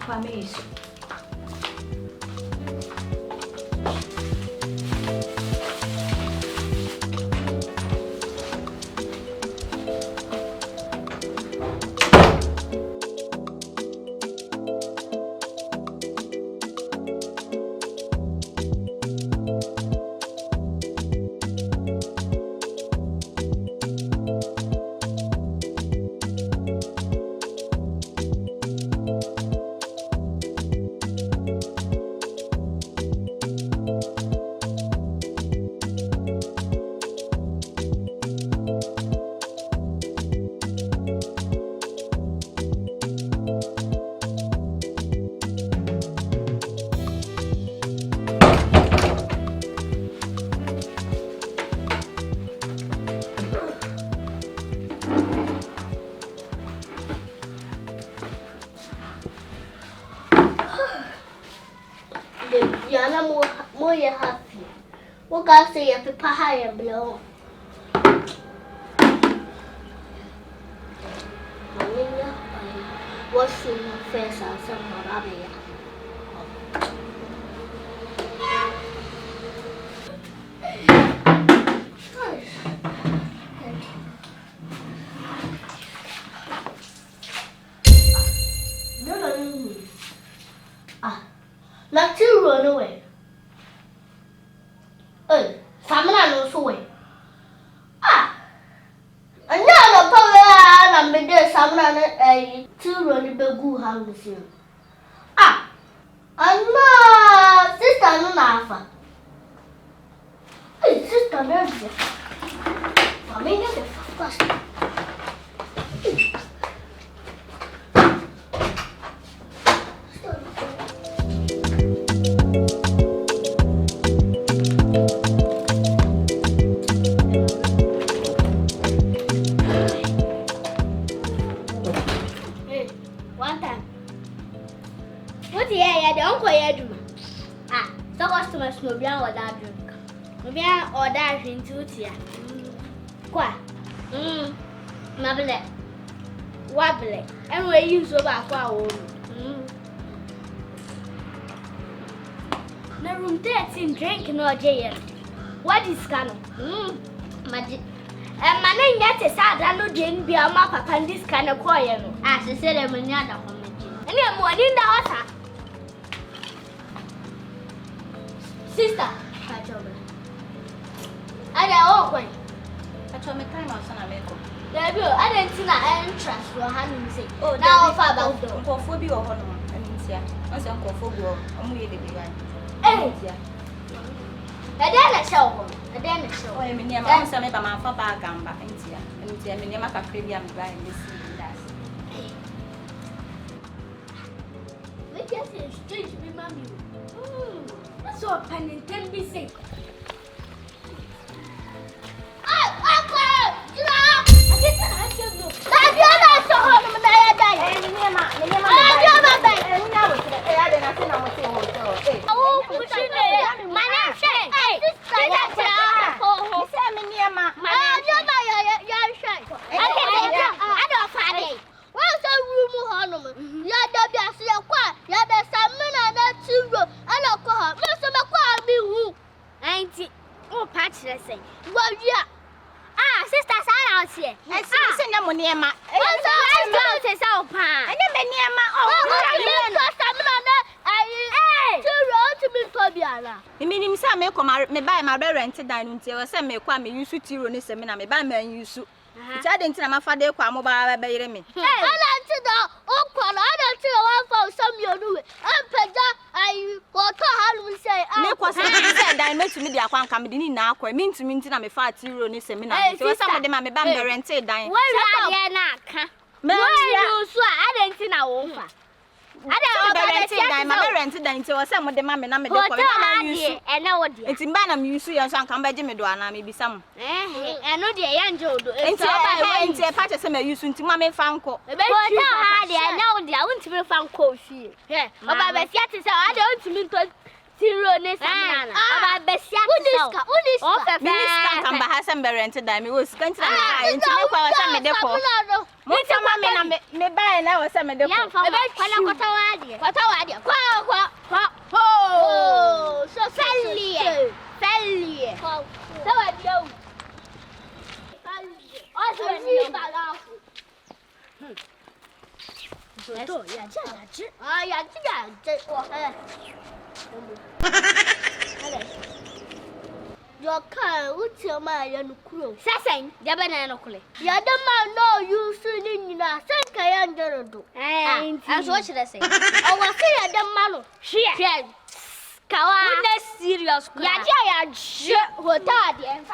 Kwameisha. More happy. What guys say a paper high and below? What's in your face or something? Not to run away. Samana no so way. And now the power and be there Samana to run the begu house you. And no sister no nafa. Sister no be. I mean the first. No be or that drink. No be or that drink too tia. Kwa. Mabele. Wabele. And we use over kwa wo. Na room 13 drink no je. What is cano? Magic. Mane nyate sada no de nbia ma papa this kind of koye no. Se say dem nya da ho meji. Ene mo ni nda wasa. Sister, catch over. I don't know. I told me time on a medical. I didn't see an interest for having say. Oh, now about the Kokotii or Honor. I mean, I said Kokotii, only the began. Eh, I didn't show. I didn't show. I mean, I'm some of my papa gamba in here. And I mean, I'm a premium buying this. We get a strange remember. So a pen and 10 be sick. Sister, I here. I see no money, ma. I say so, pa. I never near my the meaning some may come me buy my rented dining table, some may come me use to tyranny seminar, me buy man use. I didn't tell my father, come over by me. I don't know for some you do it. I got to have we say, I was said I met me the account coming in now, I mean to mean to me far tyranny seminar. So some of them may buy rented dining. Well, I didn't see now. I rented into some of the mamma and I know it's in Banam, you see, and some come by Jimmy Duana, maybe some. I know the angel, and so I went to a patch of some use into Mamma Fanco. I know the I want to be found cozy. Yeah, about the theatre, I don't mean to Tiro ne samana. Aba besia tisa. Uniska. Minister kan ba Hassan berente da mi wo sika ntina me ka enti me kwa wasa me de ko. Mo tama me na me ba na wasa me de ko. Ya fa kwana kwata wadi. Kwa. Oh, so fellie. So wadi o. Also ni ba ya your car, what's your man? Sassing, the banana coolie. Yadama no use in a sank I under. And what should I say? Oh, I say Adam Malo. She Kawa, serious. Yadia, what are the and